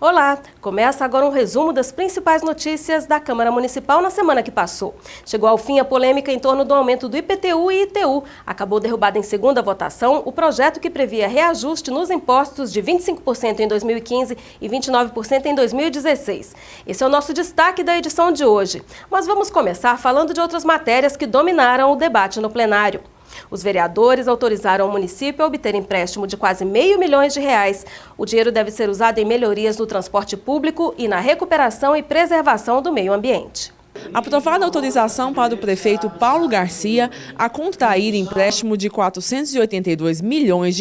Olá! Começa agora um resumo das principais notícias da Câmara Municipal na semana que passou. Chegou ao fim a polêmica em torno do aumento do IPTU e ITU. Acabou derrubado em segunda votação o projeto que previa reajuste nos impostos de 25% em 2015 e 29% em 2016. Esse é o nosso destaque da edição de hoje. Mas vamos começar falando de outras matérias que dominaram o debate no plenário. Os vereadores autorizaram o município a obter empréstimo de quase R$500 milhões. O dinheiro deve ser usado em melhorias no transporte público e na recuperação e preservação do meio ambiente. Aprovada a autorização para o prefeito Paulo Garcia a contrair empréstimo de R$482 milhões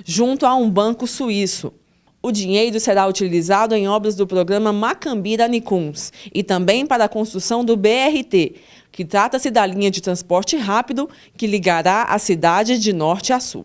junto a um banco suíço. O dinheiro será utilizado em obras do programa Macambira-Nicuns e também para a construção do BRT, que trata-se da linha de transporte rápido que ligará a cidade de norte a sul.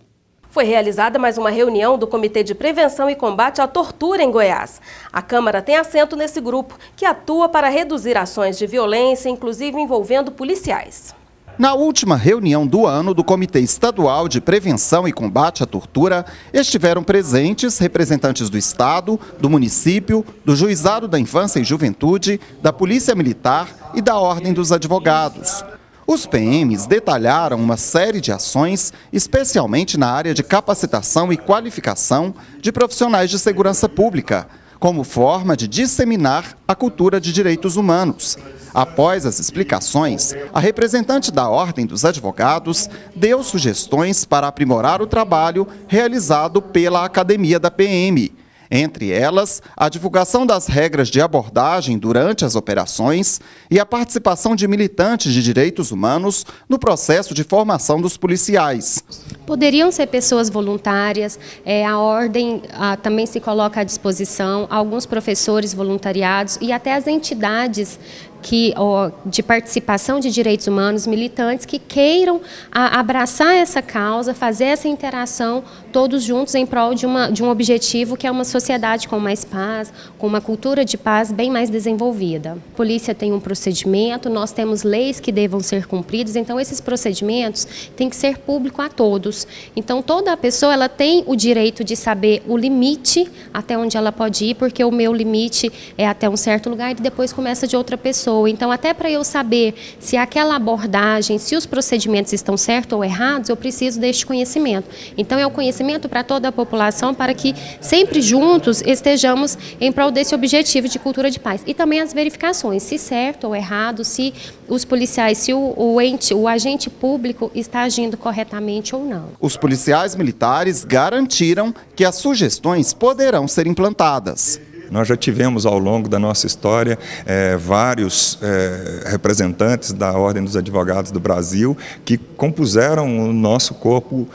Foi realizada mais uma reunião do Comitê de Prevenção e Combate à Tortura em Goiás. A Câmara tem assento nesse grupo, que atua para reduzir ações de violência, inclusive envolvendo policiais. Na última reunião do ano do Comitê Estadual de Prevenção e Combate à Tortura, estiveram presentes representantes do Estado, do município, do Juizado da Infância e Juventude, da Polícia Militar e da Ordem dos Advogados. Os PMs detalharam uma série de ações, especialmente na área de capacitação e qualificação de profissionais de segurança pública, como forma de disseminar a cultura de direitos humanos. Após as explicações, a representante da Ordem dos Advogados deu sugestões para aprimorar o trabalho realizado pela Academia da PM. Entre elas, a divulgação das regras de abordagem durante as operações e a participação de militantes de direitos humanos no processo de formação dos policiais. Poderiam ser pessoas voluntárias, a Ordem também se coloca à disposição, alguns professores voluntariados e até as entidades de participação de direitos humanos, militantes que queiram abraçar essa causa, fazer essa interação todos juntos em prol de um objetivo que é uma sociedade com mais paz, com uma cultura de paz bem mais desenvolvida. A polícia tem um procedimento, nós temos leis que devam ser cumpridas, então esses procedimentos têm que ser público a todos. Então toda pessoa ela tem o direito de saber o limite até onde ela pode ir, porque o meu limite é até um certo lugar e depois começa de outra pessoa. Então, até para eu saber se aquela abordagem, se os procedimentos estão certos ou errados, eu preciso deste conhecimento. Então, é o conhecimento para toda a população, para que sempre juntos estejamos em prol desse objetivo de cultura de paz. E também as verificações, se certo ou errado, se os policiais, se o agente público está agindo corretamente ou não. Os policiais militares garantiram que as sugestões poderão ser implantadas. Nós já tivemos ao longo da nossa história vários representantes da Ordem dos Advogados do Brasil que compuseram o nosso corpo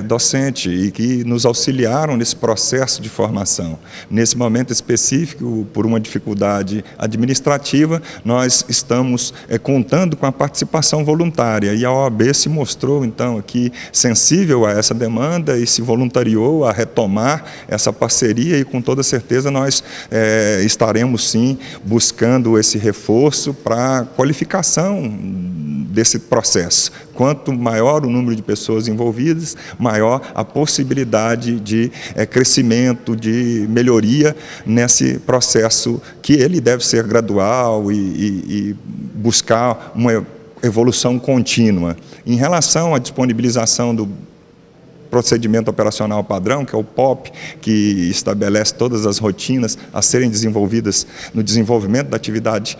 docente e que nos auxiliaram nesse processo de formação. Nesse momento específico, por uma dificuldade administrativa, nós estamos contando com a participação voluntária e a OAB se mostrou então aqui sensível a essa demanda e se voluntariou a retomar essa parceria e com toda certeza nós estaremos sim buscando esse reforço para a qualificação desse processo. Quanto maior o número de pessoas envolvidas, maior a possibilidade de crescimento, de melhoria nesse processo que ele deve ser gradual e buscar uma evolução contínua. Em relação à disponibilização do procedimento operacional padrão, que é o POP, que estabelece todas as rotinas a serem desenvolvidas no desenvolvimento da atividade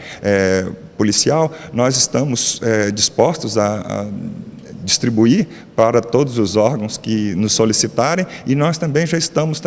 policial, nós estamos dispostos a distribuir para todos os órgãos que nos solicitarem e nós também já estamos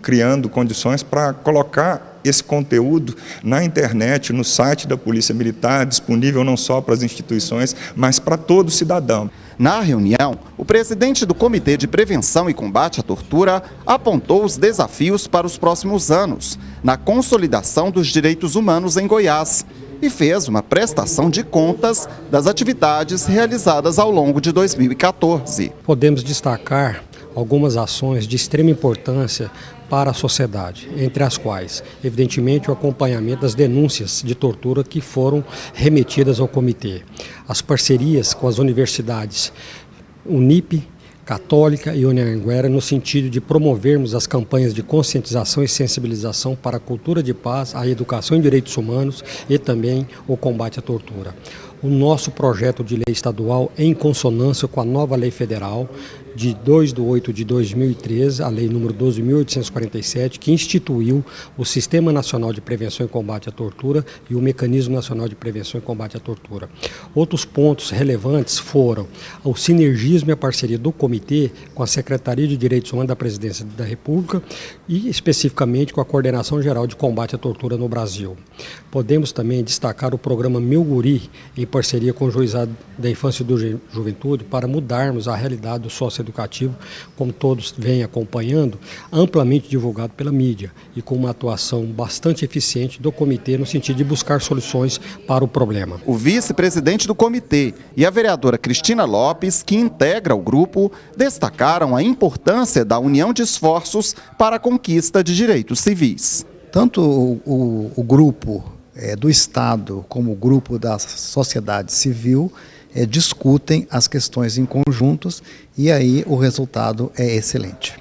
criando condições para colocar esse conteúdo na internet, no site da Polícia Militar, disponível não só para as instituições, mas para todo cidadão. Na reunião, o presidente do Comitê de Prevenção e Combate à Tortura apontou os desafios para os próximos anos, na consolidação dos direitos humanos em Goiás, e fez uma prestação de contas das atividades realizadas ao longo de 2014. Podemos destacar algumas ações de extrema importância para a sociedade, entre as quais, evidentemente, o acompanhamento das denúncias de tortura que foram remetidas ao comitê, as parcerias com as universidades Unip, Católica e Anhanguera, no sentido de promovermos as campanhas de conscientização e sensibilização para a cultura de paz, a educação em direitos humanos e também o combate à tortura. O nosso projeto de lei estadual é em consonância com a nova lei federal de 2/8/2013, a lei número 12.847, que instituiu o Sistema Nacional de Prevenção e Combate à Tortura e o Mecanismo Nacional de Prevenção e Combate à Tortura. Outros pontos relevantes foram o sinergismo e a parceria do Comitê com a Secretaria de Direitos Humanos da Presidência da República e especificamente com a Coordenação Geral de Combate à Tortura no Brasil. Podemos também destacar o programa Meu Guri, em parceria com o Juizado da Infância e da Juventude, para mudarmos a realidade do socioeducativo, como todos vêm acompanhando, amplamente divulgado pela mídia e com uma atuação bastante eficiente do comitê no sentido de buscar soluções para o problema. O vice-presidente do comitê e a vereadora Cristina Lopes, que integra o grupo, destacaram a importância da união de esforços para a conquista de direitos civis. Tanto o grupo do Estado como o grupo da sociedade civil discutem as questões em conjuntos e aí o resultado é excelente.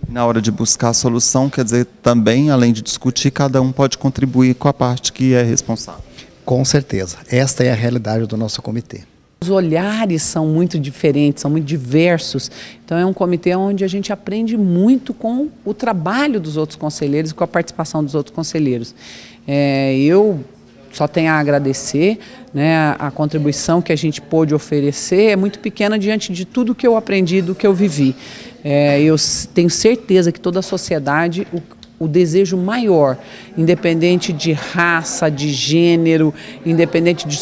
Na hora de buscar a solução, quer dizer, também, além de discutir, cada um pode contribuir com a parte que é responsável. Com certeza, esta é a realidade do nosso comitê. Os olhares são muito diferentes, são muito diversos, então é um comitê onde a gente aprende muito com o trabalho dos outros conselheiros e com a participação dos outros conselheiros. Eu só tenho a agradecer, né, a contribuição que a gente pôde oferecer é muito pequena diante de tudo que eu aprendi, do que eu vivi. Eu tenho certeza que toda a sociedade, o desejo maior, independente de raça, de gênero, independente de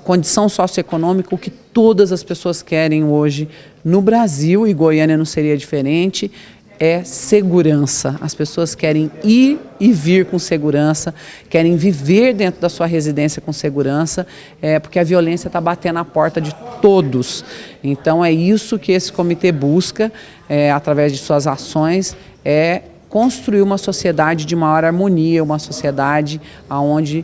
condição socioeconômica, o que todas as pessoas querem hoje no Brasil, e Goiânia não seria diferente, é segurança. As pessoas querem ir e vir com segurança, querem viver dentro da sua residência com segurança, porque a violência está batendo na porta de todos. Então é isso que esse comitê busca, através de suas ações, construir uma sociedade de maior harmonia, uma sociedade onde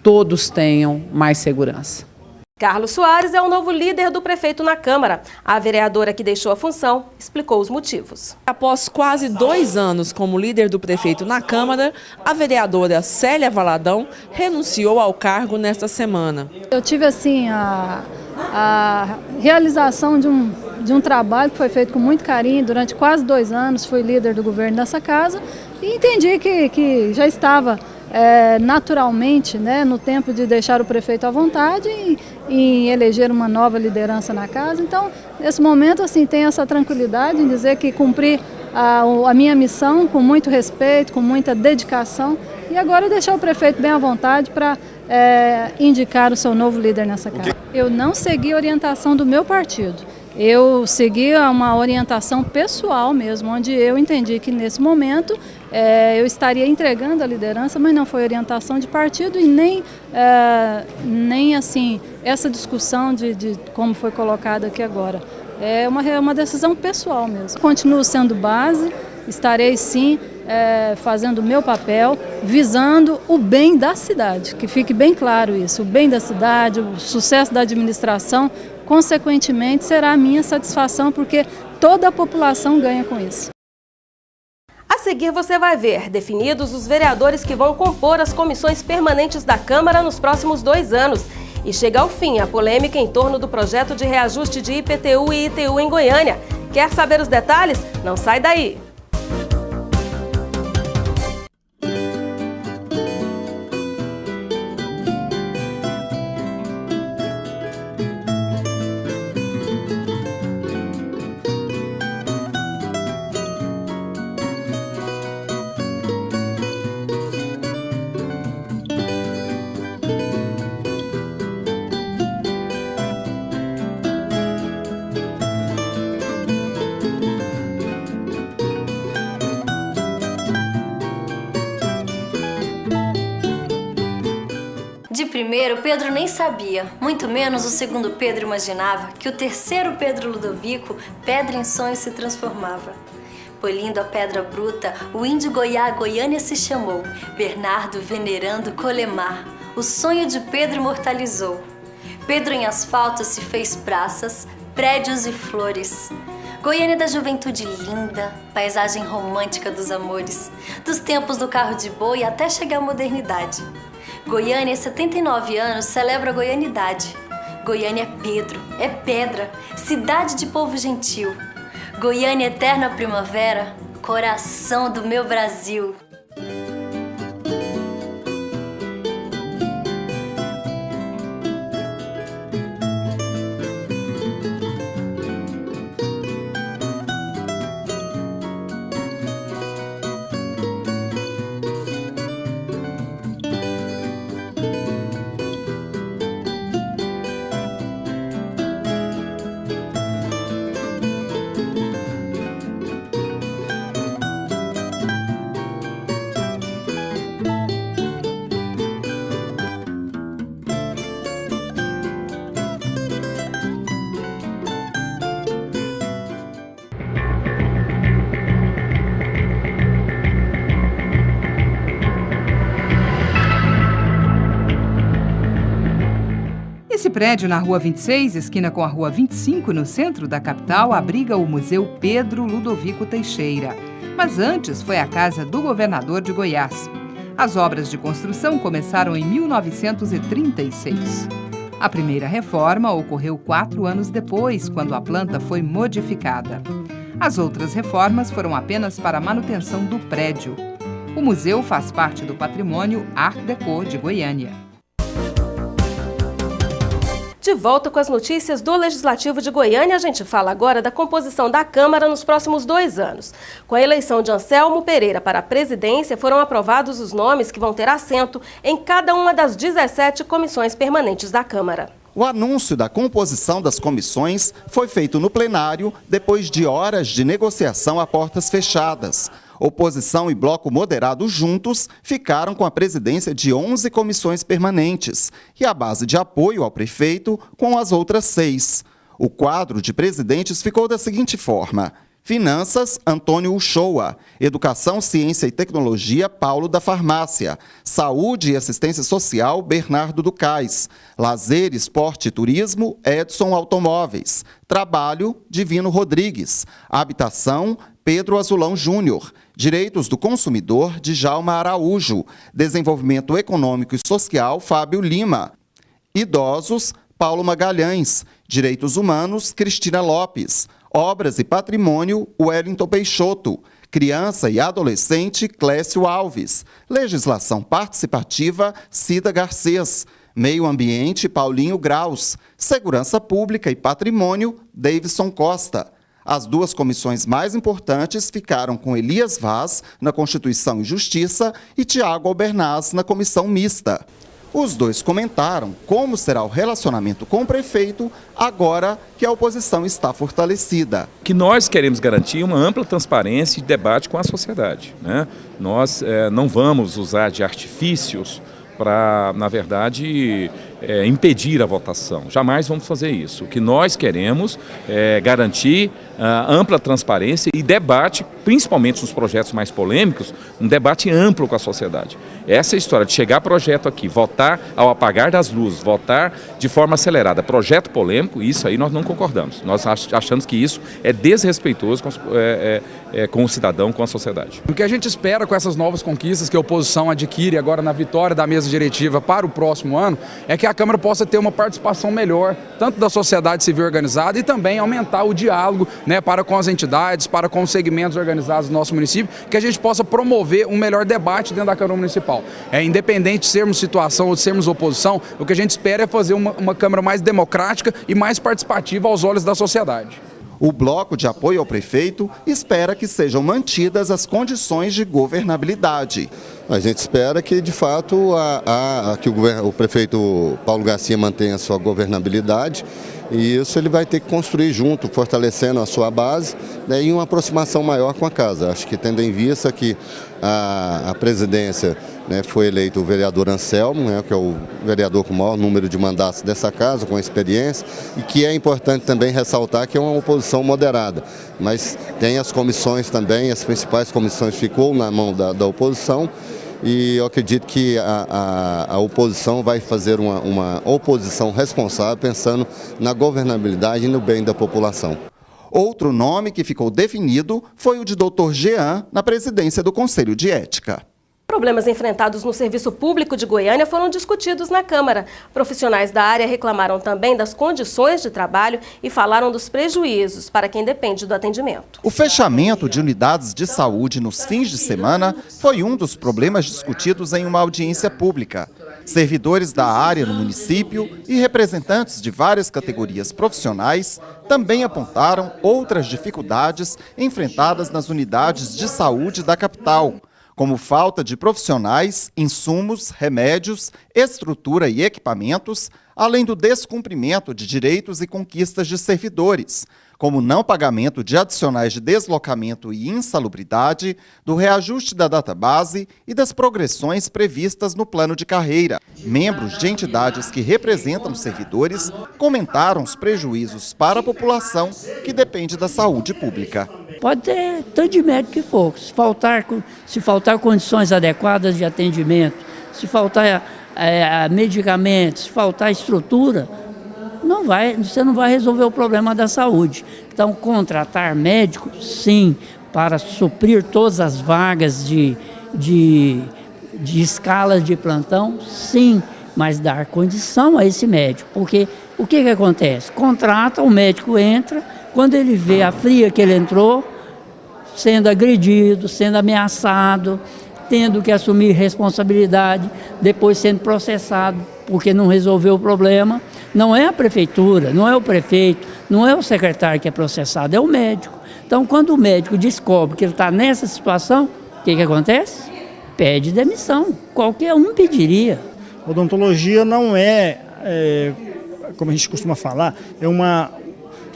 todos tenham mais segurança. Carlos Soares é o novo líder do prefeito na Câmara. A vereadora que deixou a função explicou os motivos. Após quase 2 anos como líder do prefeito na Câmara, a vereadora Célia Valadão renunciou ao cargo nesta semana. Eu tive assim a realização de um trabalho que foi feito com muito carinho durante quase 2 anos. Fui líder do governo dessa casa e entendi que já estava naturalmente, né, no tempo de deixar o prefeito à vontade e eleger uma nova liderança na casa. Então, nesse momento, assim, tenho essa tranquilidade em dizer que cumpri a minha missão com muito respeito, com muita dedicação, e agora deixar o prefeito bem à vontade para indicar o seu novo líder nessa casa. Eu não segui a orientação do meu partido. Eu segui uma orientação pessoal mesmo, onde eu entendi que nesse momento eu estaria entregando a liderança, mas não foi orientação de partido e nem assim essa discussão de como foi colocado aqui agora. É uma decisão pessoal mesmo. Continuo sendo base, estarei sim fazendo o meu papel, visando o bem da cidade, que fique bem claro isso, o bem da cidade, o sucesso da administração, consequentemente será a minha satisfação, porque toda a população ganha com isso. A seguir você vai ver definidos os vereadores que vão compor as comissões permanentes da Câmara nos próximos 2 anos. E chega ao fim a polêmica em torno do projeto de reajuste de IPTU e ITU em Goiânia. Quer saber os detalhes? Não sai daí! De primeiro, Pedro nem sabia, muito menos o segundo Pedro imaginava, que o terceiro Pedro Ludovico, pedra em sonho, se transformava. Polindo a pedra bruta, o índio Goiá Goiânia se chamou, Bernardo venerando Colemar, o sonho de Pedro imortalizou. Pedro em asfalto se fez praças, prédios e flores. Goiânia da juventude linda, paisagem romântica dos amores, dos tempos do carro de boi até chegar à modernidade. Goiânia, 79 anos, celebra a goianidade. Goiânia é Pedro, é pedra, cidade de povo gentil. Goiânia, eterna primavera, coração do meu Brasil. Esse prédio na Rua 26, esquina com a Rua 25, no centro da capital, abriga o Museu Pedro Ludovico Teixeira. Mas antes foi a casa do governador de Goiás. As obras de construção começaram em 1936. A primeira reforma ocorreu 4 anos depois, quando a planta foi modificada. As outras reformas foram apenas para a manutenção do prédio. O museu faz parte do patrimônio Art Deco de Goiânia. De volta com as notícias do Legislativo de Goiânia, a gente fala agora da composição da Câmara nos próximos 2 anos. Com a eleição de Anselmo Pereira para a presidência, foram aprovados os nomes que vão ter assento em cada uma das 17 comissões permanentes da Câmara. O anúncio da composição das comissões foi feito no plenário depois de horas de negociação a portas fechadas. Oposição e bloco moderado juntos ficaram com a presidência de 11 comissões permanentes e a base de apoio ao prefeito com as outras 6. O quadro de presidentes ficou da seguinte forma: Finanças, Antônio Uchoa. Educação, Ciência e Tecnologia, Paulo da Farmácia. Saúde e Assistência Social, Bernardo do Cais. Lazer, Esporte e Turismo, Edson Automóveis. Trabalho, Divino Rodrigues. Habitação, Pedro Azulão Júnior. Direitos do Consumidor, Djalma Araújo. Desenvolvimento Econômico e Social, Fábio Lima. Idosos, Paulo Magalhães. Direitos Humanos, Cristina Lopes. Obras e Patrimônio, Wellington Peixoto. Criança e Adolescente, Clécio Alves. Legislação Participativa, Cida Garcês. Meio Ambiente, Paulinho Graus. Segurança Pública e Patrimônio, Davidson Costa. As 2 comissões mais importantes ficaram com Elias Vaz, na Constituição e Justiça, e Tiago Albernaz, na Comissão Mista. Os 2 comentaram como será o relacionamento com o prefeito agora que a oposição está fortalecida. Que nós queremos garantir uma ampla transparência e debate com a sociedade, né? Nós não vamos usar de artifícios para, na verdade, impedir a votação. Jamais vamos fazer isso. O que nós queremos é garantir ampla transparência e debate, principalmente nos projetos mais polêmicos, um debate amplo com a sociedade. Essa história de chegar projeto aqui, votar ao apagar das luzes, votar de forma acelerada, projeto polêmico, isso aí nós não concordamos. Nós achamos que isso é desrespeitoso com o cidadão, com a sociedade. O que a gente espera com essas novas conquistas que a oposição adquire agora na vitória da mesa diretiva para o próximo ano, é que a Câmara possa ter uma participação melhor, tanto da sociedade civil organizada e também aumentar o diálogo, né, para com as entidades, para com os segmentos organizados do nosso município, que a gente possa promover um melhor debate dentro da Câmara Municipal. Independente de sermos situação ou de sermos oposição, o que a gente espera é fazer uma Câmara mais democrática e mais participativa aos olhos da sociedade. O bloco de apoio ao prefeito espera que sejam mantidas as condições de governabilidade. A gente espera que, de fato, que o prefeito Paulo Garcia mantenha a sua governabilidade, e isso ele vai ter que construir junto, fortalecendo a sua base, né, e uma aproximação maior com a casa. Acho que, tendo em vista que a presidência, né, foi eleito o vereador Anselmo, né, que é o vereador com o maior número de mandatos dessa casa, com experiência, e que é importante também ressaltar que é uma oposição moderada. Mas tem as comissões também, as principais comissões ficou na mão da oposição, e eu acredito que a oposição vai fazer uma oposição responsável, pensando na governabilidade e no bem da população. Outro nome que ficou definido foi o de Dr. Jean na presidência do Conselho de Ética. Problemas enfrentados no serviço público de Goiânia foram discutidos na Câmara. Profissionais da área reclamaram também das condições de trabalho e falaram dos prejuízos para quem depende do atendimento. O fechamento de unidades de saúde nos fins de semana foi um dos problemas discutidos em uma audiência pública. Servidores da área no município e representantes de várias categorias profissionais também apontaram outras dificuldades enfrentadas nas unidades de saúde da capital, como falta de profissionais, insumos, remédios, estrutura e equipamentos, além do descumprimento de direitos e conquistas de servidores, como não pagamento de adicionais de deslocamento e insalubridade, do reajuste da database e das progressões previstas no plano de carreira. Membros de entidades que representam servidores comentaram os prejuízos para a população que depende da saúde pública. Pode ter tanto de médico que for, se faltar condições adequadas de atendimento, se faltar medicamentos, se faltar estrutura, você não vai resolver o problema da saúde. Então, contratar médicos, sim, para suprir todas as vagas de escalas de plantão, sim, mas dar condição a esse médico. Porque o que acontece? Contrata, o médico entra, quando ele vê a fria que ele entrou, sendo agredido, sendo ameaçado, tendo que assumir responsabilidade, depois sendo processado porque não resolveu o problema. Não é a prefeitura, não é o prefeito, não é o secretário que é processado, é o médico. Então, quando o médico descobre que ele está nessa situação, o que acontece? Pede demissão. Qualquer um pediria. Odontologia não como a gente costuma falar, é uma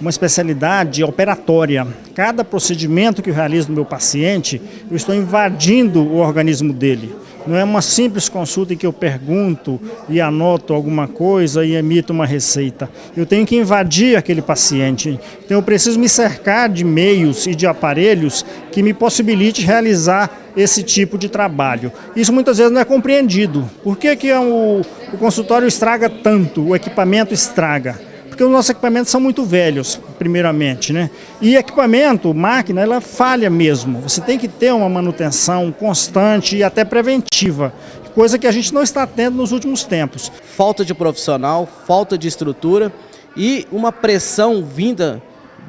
especialidade operatória. Cada procedimento que eu realizo no meu paciente, eu estou invadindo o organismo dele. Não é uma simples consulta em que eu pergunto e anoto alguma coisa e emito uma receita. Eu tenho que invadir aquele paciente. Então eu preciso me cercar de meios e de aparelhos que me possibilite realizar esse tipo de trabalho. Isso muitas vezes não é compreendido. Por que o consultório estraga tanto, o equipamento estraga? Porque os nossos equipamentos são muito velhos, primeiramente, né? E equipamento, máquina, ela falha mesmo. Você tem que ter uma manutenção constante e até preventiva, coisa que a gente não está tendo nos últimos tempos. Falta de profissional, falta de estrutura e uma pressão vinda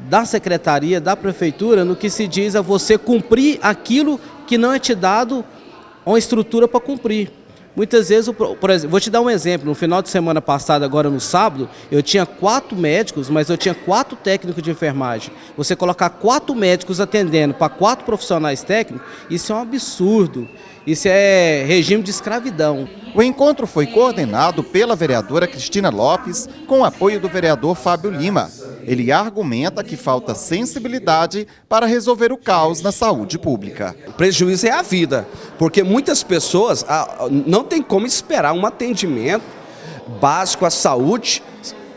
da secretaria, da prefeitura, no que se diz a você cumprir aquilo que não é te dado uma estrutura para cumprir. Muitas vezes, por exemplo, vou te dar um exemplo, no final de semana passada, agora no sábado, eu tinha 4 médicos, mas eu tinha 4 técnicos de enfermagem. Você colocar 4 médicos atendendo para 4 profissionais técnicos, isso é um absurdo, isso é regime de escravidão. O encontro foi coordenado pela vereadora Cristina Lopes, com o apoio do vereador Fábio Lima. Ele argumenta que falta sensibilidade para resolver o caos na saúde pública. O prejuízo é a vida, porque muitas pessoas não tem como esperar um atendimento básico à saúde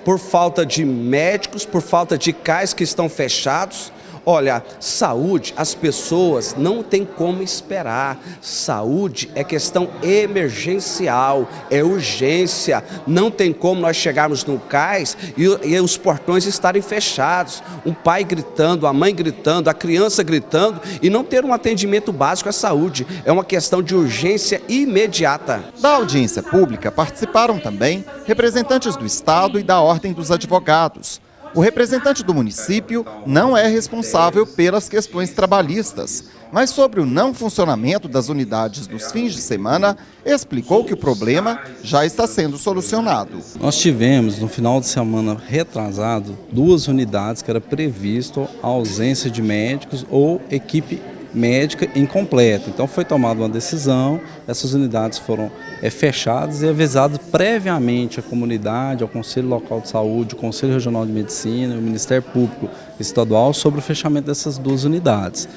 por falta de médicos, por falta de CAIs que estão fechados. Olha, saúde, as pessoas não têm como esperar. Saúde é questão emergencial, é urgência. Não tem como nós chegarmos no cais e os portões estarem fechados. Um pai gritando, a mãe gritando, a criança gritando e não ter um atendimento básico à saúde. É uma questão de urgência imediata. Da audiência pública participaram também representantes do Estado e da Ordem dos Advogados. O representante do município não é responsável pelas questões trabalhistas, mas sobre o não funcionamento das unidades nos fins de semana, explicou que o problema já está sendo solucionado. Nós tivemos, no final de semana retrasado, 2 unidades que era previsto a ausência de médicos ou equipe médica incompleta. Então foi tomada uma decisão, essas unidades foram fechadas e avisadas previamente à comunidade, ao Conselho Local de Saúde, ao Conselho Regional de Medicina e ao Ministério Público Estadual sobre o fechamento dessas 2 unidades.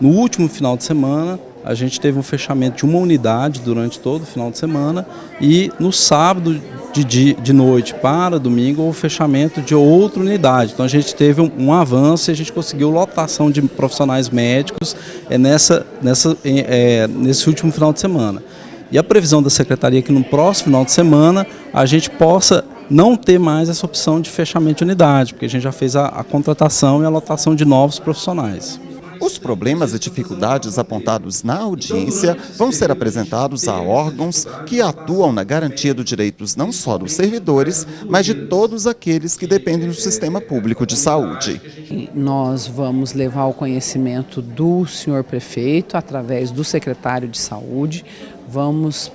No último final de semana, a gente teve um fechamento de uma unidade durante todo o final de semana e no sábado de noite para domingo o fechamento de outra unidade. Então a gente teve um avanço e a gente conseguiu lotação de profissionais médicos nesse último final de semana. E a previsão da Secretaria é que no próximo final de semana a gente possa não ter mais essa opção de fechamento de unidade, porque a gente já fez a contratação e a lotação de novos profissionais. Os problemas e dificuldades apontados na audiência vão ser apresentados a órgãos que atuam na garantia dos direitos não só dos servidores, mas de todos aqueles que dependem do sistema público de saúde. Nós vamos levar ao conhecimento do senhor prefeito, através do secretário de saúde, vamos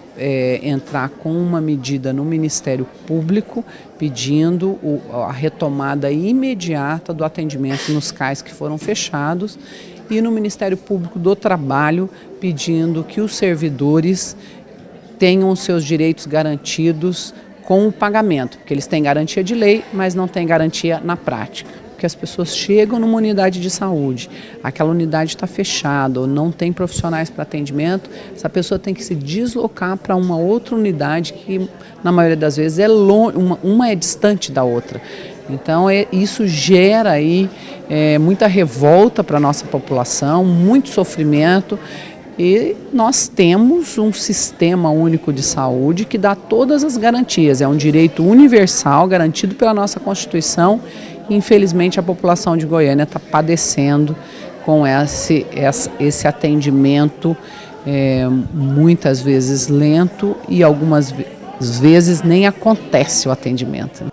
entrar com uma medida no Ministério Público pedindo a retomada imediata do atendimento nos CAIS que foram fechados e no Ministério Público do Trabalho pedindo que os servidores tenham os seus direitos garantidos com o pagamento, porque eles têm garantia de lei, mas não têm garantia na prática. Porque as pessoas chegam numa unidade de saúde, aquela unidade está fechada ou não tem profissionais para atendimento, essa pessoa tem que se deslocar para uma outra unidade que, na maioria das vezes, é longe, uma é distante da outra. Então, isso gera aí muita revolta para a nossa população, muito sofrimento. E nós temos um sistema único de saúde que dá todas as garantias, é um direito universal garantido pela nossa Constituição. Infelizmente, a população de Goiânia está padecendo com esse atendimento muitas vezes lento e algumas vezes nem acontece o atendimento.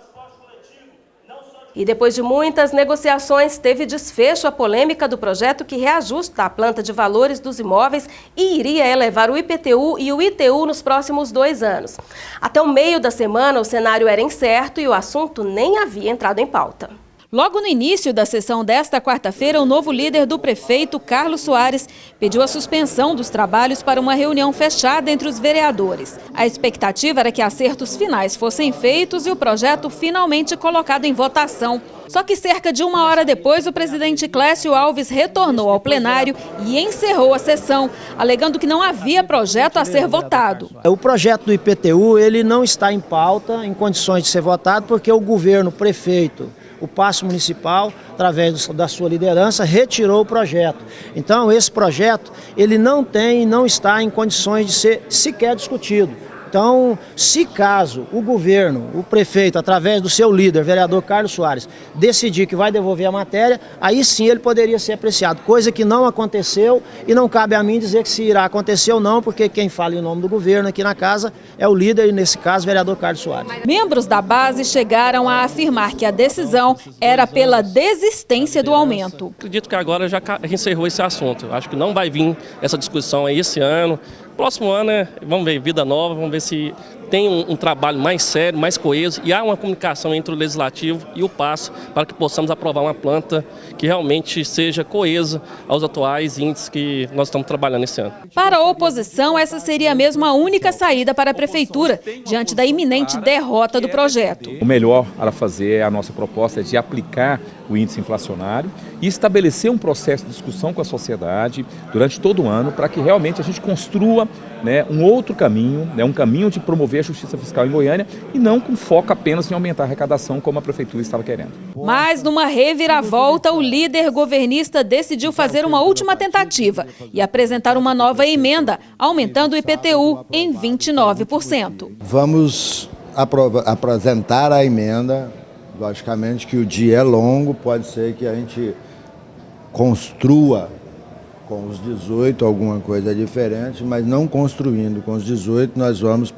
E depois de muitas negociações, teve desfecho a polêmica do projeto que reajusta a planta de valores dos imóveis e iria elevar o IPTU e o ITU nos próximos 2 anos. Até o meio da semana, o cenário era incerto e o assunto nem havia entrado em pauta. Logo no início da sessão desta quarta-feira, o novo líder do prefeito, Carlos Soares, pediu a suspensão dos trabalhos para uma reunião fechada entre os vereadores. A expectativa era que acertos finais fossem feitos e o projeto finalmente colocado em votação. Só que cerca de 1 hora depois, o presidente Clécio Alves retornou ao plenário e encerrou a sessão, alegando que não havia projeto a ser votado. O projeto do IPTU ele não está em pauta, em condições de ser votado, porque o governo, o prefeito, o Paço Municipal, através da sua liderança, retirou o projeto. Então, esse projeto ele não está em condições de ser sequer discutido. Então, se caso o governo, o prefeito, através do seu líder, vereador Carlos Soares, decidir que vai devolver a matéria, aí sim ele poderia ser apreciado, coisa que não aconteceu e não cabe a mim dizer que se irá acontecer ou não, porque quem fala em nome do governo aqui na casa é o líder e, nesse caso, o vereador Carlos Soares. Membros da base chegaram a afirmar que a decisão era pela desistência do aumento. Acredito que agora já encerrou esse assunto. Acho que não vai vir essa discussão aí esse ano. Próximo ano, vamos ver, vida nova, vamos ver se tem um trabalho mais sério, mais coeso e há uma comunicação entre o Legislativo e o Paço para que possamos aprovar uma planta que realmente seja coesa aos atuais índices que nós estamos trabalhando esse ano. Para a oposição, essa seria mesmo a única saída para a Prefeitura, diante da iminente derrota do projeto. O melhor a fazer, a nossa proposta é de aplicar o índice inflacionário e estabelecer um processo de discussão com a sociedade durante todo o ano para que realmente a gente construa um outro caminho, um caminho de promover a justiça fiscal em Goiânia e não com foco apenas em aumentar a arrecadação como a Prefeitura estava querendo. Mas numa reviravolta, o líder governista decidiu fazer uma última tentativa e apresentar uma nova emenda, aumentando o IPTU em 29%. Vamos apresentar a emenda, logicamente que o dia é longo, pode ser que a gente construa com os 18 alguma coisa diferente, mas não construindo com os 18, nós vamos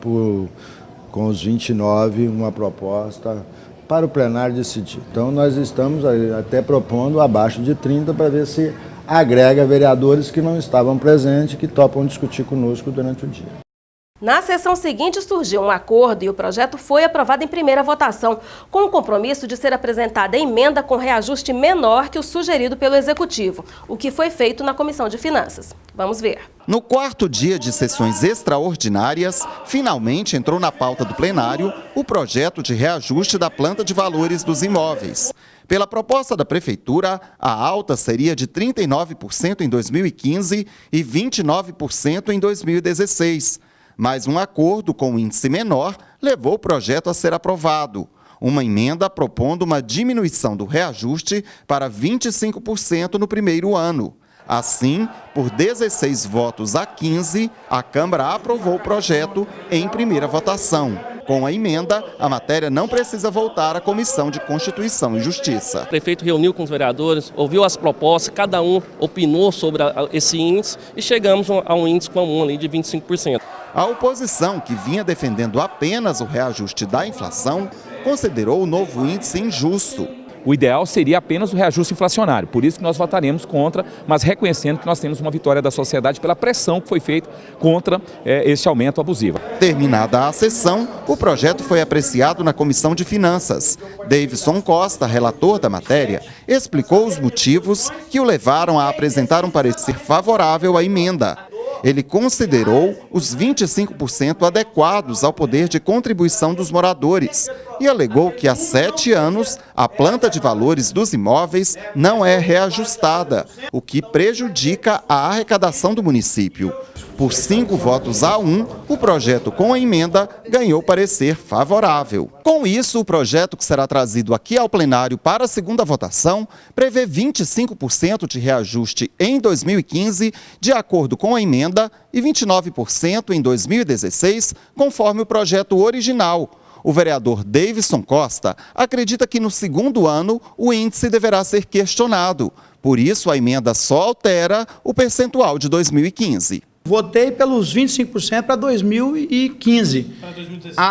com os 29 uma proposta para o plenário decidir. Então nós estamos até propondo abaixo de 30 para ver se agrega vereadores que não estavam presentes, que topam discutir conosco durante o dia. Na sessão seguinte surgiu um acordo e o projeto foi aprovado em primeira votação, com o compromisso de ser apresentada emenda com reajuste menor que o sugerido pelo Executivo, o que foi feito na Comissão de Finanças. Vamos ver. No 4º dia de sessões extraordinárias, finalmente entrou na pauta do plenário o projeto de reajuste da planta de valores dos imóveis. Pela proposta da Prefeitura, a alta seria de 39% em 2015 e 29% em 2016. Mas um acordo com índice menor levou o projeto a ser aprovado. Uma emenda propondo uma diminuição do reajuste para 25% no primeiro ano. Assim, por 16 votos a 15, a Câmara aprovou o projeto em primeira votação. Com a emenda, a matéria não precisa voltar à Comissão de Constituição e Justiça. O prefeito reuniu com os vereadores, ouviu as propostas, cada um opinou sobre esse índice e chegamos a um índice comum ali de 25%. A oposição, que vinha defendendo apenas o reajuste da inflação, considerou o novo índice injusto. O ideal seria apenas o reajuste inflacionário, por isso que nós votaremos contra, mas reconhecendo que nós temos uma vitória da sociedade pela pressão que foi feita contra esse aumento abusivo. Terminada a sessão, o projeto foi apreciado na Comissão de Finanças. Davidson Costa, relator da matéria, explicou os motivos que o levaram a apresentar um parecer favorável à emenda. Ele considerou os 25% adequados ao poder de contribuição dos moradores e alegou que há 7 anos a planta de valores dos imóveis não é reajustada, o que prejudica a arrecadação do município. Por 5 votos a 1, o projeto com a emenda ganhou parecer favorável. Com isso, o projeto que será trazido aqui ao plenário para a segunda votação prevê 25% de reajuste em 2015, de acordo com a emenda, e 29% em 2016, conforme o projeto original. O vereador Davidson Costa acredita que no segundo ano o índice deverá ser questionado. Por isso, a emenda só altera o percentual de 2015. Votei pelos 25% para 2015.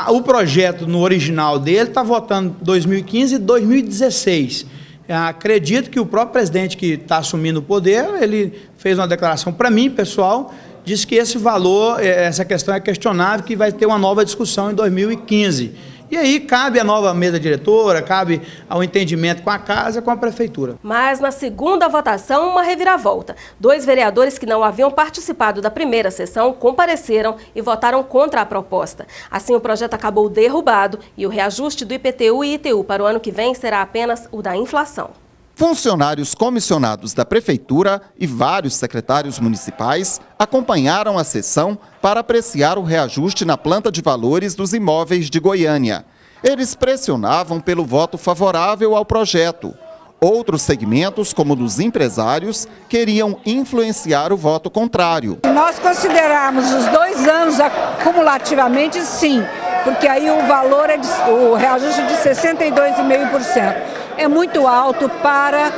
O projeto no original dele está votando 2015 e 2016. Acredito que o próprio presidente que está assumindo o poder, ele fez uma declaração para mim, pessoal, disse que esse valor, essa questão é questionável, que vai ter uma nova discussão em 2015. E aí cabe a nova mesa diretora, cabe ao entendimento com a casa, com a prefeitura. Mas na segunda votação, uma reviravolta. 2 vereadores que não haviam participado da primeira sessão compareceram e votaram contra a proposta. Assim, o projeto acabou derrubado e o reajuste do IPTU e ITU para o ano que vem será apenas o da inflação. Funcionários comissionados da Prefeitura e vários secretários municipais acompanharam a sessão para apreciar o reajuste na planta de valores dos imóveis de Goiânia. Eles pressionavam pelo voto favorável ao projeto. Outros segmentos, como dos empresários, queriam influenciar o voto contrário. Se nós considerarmos os 2 anos acumulativamente, sim, porque aí o valor o reajuste de 62,5%. É muito alto para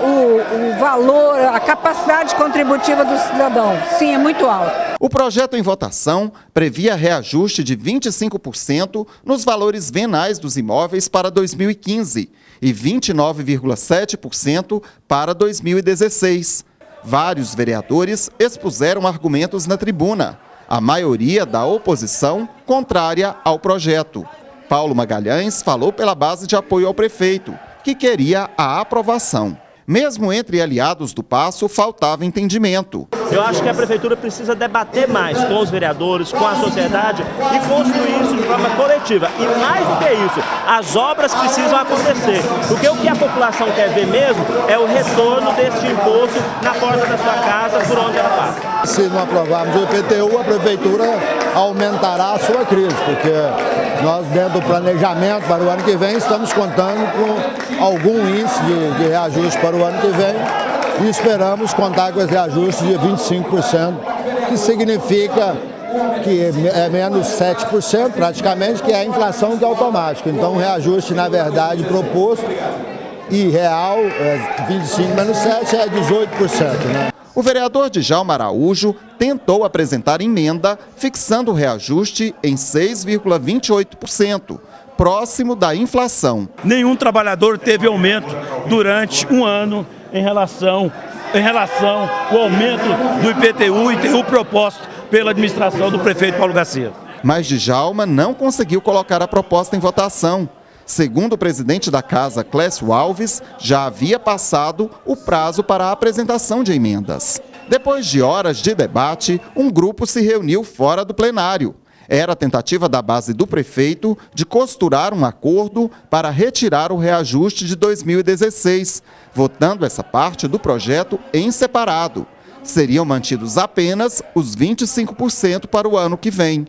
o valor, a capacidade contributiva do cidadão. Sim, é muito alto. O projeto em votação previa reajuste de 25% nos valores venais dos imóveis para 2015 e 29,7% para 2016. Vários vereadores expuseram argumentos na tribuna, a maioria da oposição contrária ao projeto. Paulo Magalhães falou pela base de apoio ao prefeito, que queria a aprovação. Mesmo entre aliados do Passo, faltava entendimento. Eu acho que a prefeitura precisa debater mais com os vereadores, com a sociedade e construir isso de forma coletiva. E mais do que isso, as obras precisam acontecer. Porque o que a população quer ver mesmo é o retorno deste imposto na porta da sua casa, por onde ela passa. Se não aprovarmos o IPTU, a prefeitura aumentará a sua crise, porque nós, dentro do planejamento para o ano que vem, estamos contando com algum índice de reajuste para o ano que vem e esperamos contar com esse reajuste de 25%, que significa que é menos 7% praticamente, que é a inflação que é automática. Então o reajuste, na verdade, proposto e real, 25 menos 7 é 18%, né? O vereador Djalma Araújo tentou apresentar emenda fixando o reajuste em 6,28%, próximo da inflação. Nenhum trabalhador teve aumento durante um ano em relação ao aumento do IPTU e ITU proposto pela administração do prefeito Paulo Garcia. Mas Djalma não conseguiu colocar a proposta em votação. Segundo o presidente da casa, Clécio Alves, já havia passado o prazo para a apresentação de emendas. Depois de horas de debate, um grupo se reuniu fora do plenário. Era a tentativa da base do prefeito de costurar um acordo para retirar o reajuste de 2016, votando essa parte do projeto em separado. Seriam mantidos apenas os 25% para o ano que vem.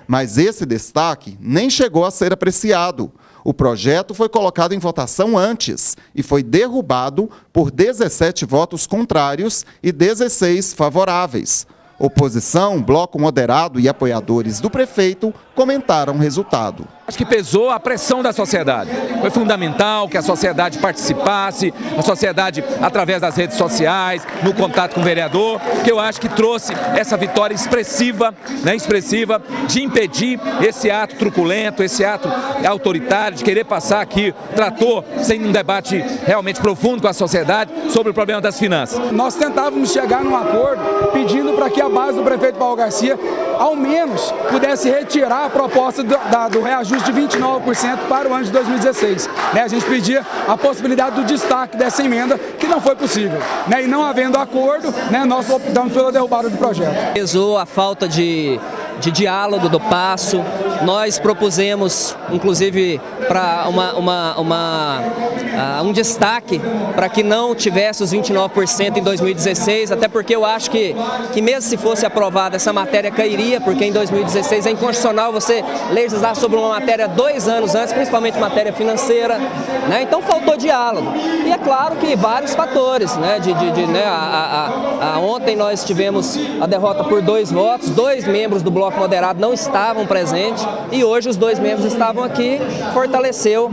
Mas esse destaque nem chegou a ser apreciado. O projeto foi colocado em votação antes e foi derrubado por 17 votos contrários e 16 favoráveis. Oposição, Bloco Moderado e apoiadores do prefeito comentaram o resultado. Acho que pesou a pressão da sociedade. Foi fundamental que a sociedade participasse, a sociedade através das redes sociais, no contato com o vereador, que eu acho que trouxe essa vitória expressiva, expressiva de impedir esse ato truculento, esse ato autoritário, de querer passar aqui trator sem um debate realmente profundo com a sociedade sobre o problema das finanças. Nós tentávamos chegar num acordo pedindo para que a base do prefeito Paulo Garcia, ao menos, pudesse retirar a proposta do reajuste de 29% para o ano de 2016. A gente pedia a possibilidade do destaque dessa emenda, que não foi possível. E não havendo acordo, nós optamos pela derrubada do projeto. Pesou a falta de diálogo do Passo. Nós propusemos, inclusive, para um destaque para que não tivesse os 29% em 2016, até porque eu acho que mesmo se fosse aprovada essa matéria cairia, porque em 2016 é inconstitucional você legislar sobre uma matéria 2 anos antes, principalmente matéria financeira, Então faltou diálogo. E é claro que vários fatores, ontem nós tivemos a derrota por 2 votos, 2 membros do Bloco Moderado não estavam presentes e hoje os 2 membros estavam aqui, fortaleceu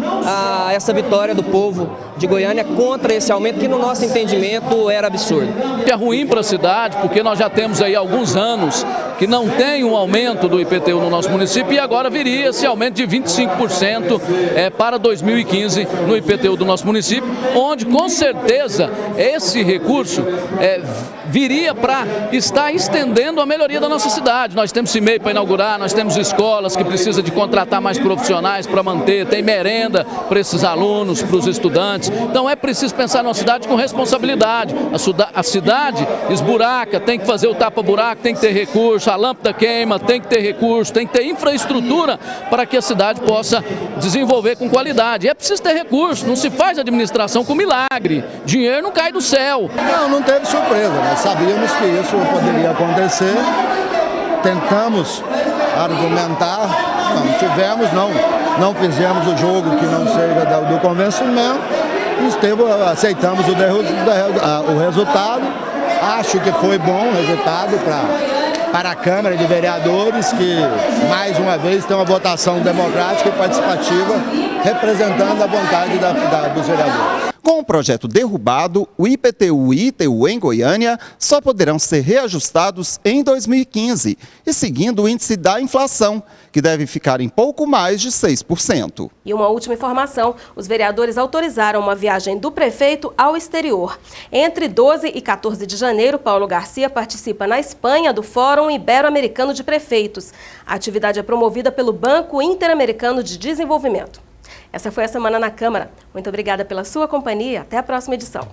essa vitória do povo de Goiânia contra esse aumento que no nosso entendimento era absurdo. É ruim para a cidade porque nós já temos aí alguns anos que não tem um aumento do IPTU no nosso município e agora viria esse aumento de 25% para 2015 no IPTU do nosso município, onde com certeza esse recurso viria para estar estendendo a melhoria da nossa cidade. Nós temos CIMEI para inaugurar, nós temos escolas que precisam de contratar mais profissionais para manter, tem merenda para esses alunos, para os estudantes. Então é preciso pensar na cidade com responsabilidade. A cidade esburaca, tem que fazer o tapa-buraco, tem que ter recurso, a lâmpada queima, tem que ter recurso, tem que ter infraestrutura para que a cidade possa desenvolver com qualidade. E é preciso ter recurso, não se faz administração com milagre, dinheiro não cai do céu. Não teve surpresa, nós sabíamos que isso poderia acontecer, tentamos argumentar, não fizemos o jogo que não seja do convencimento, aceitamos o resultado, acho que foi bom o resultado para a Câmara de Vereadores, que mais uma vez tem uma votação democrática e participativa, representando a vontade dos vereadores. Com o projeto derrubado, o IPTU e ITU em Goiânia só poderão ser reajustados em 2015 e seguindo o índice da inflação, que deve ficar em pouco mais de 6%. E uma última informação, os vereadores autorizaram uma viagem do prefeito ao exterior. Entre 12 e 14 de janeiro, Paulo Garcia participa na Espanha do Fórum Ibero-Americano de Prefeitos. A atividade é promovida pelo Banco Interamericano de Desenvolvimento. Essa foi a Semana na Câmara. Muito obrigada pela sua companhia. Até a próxima edição.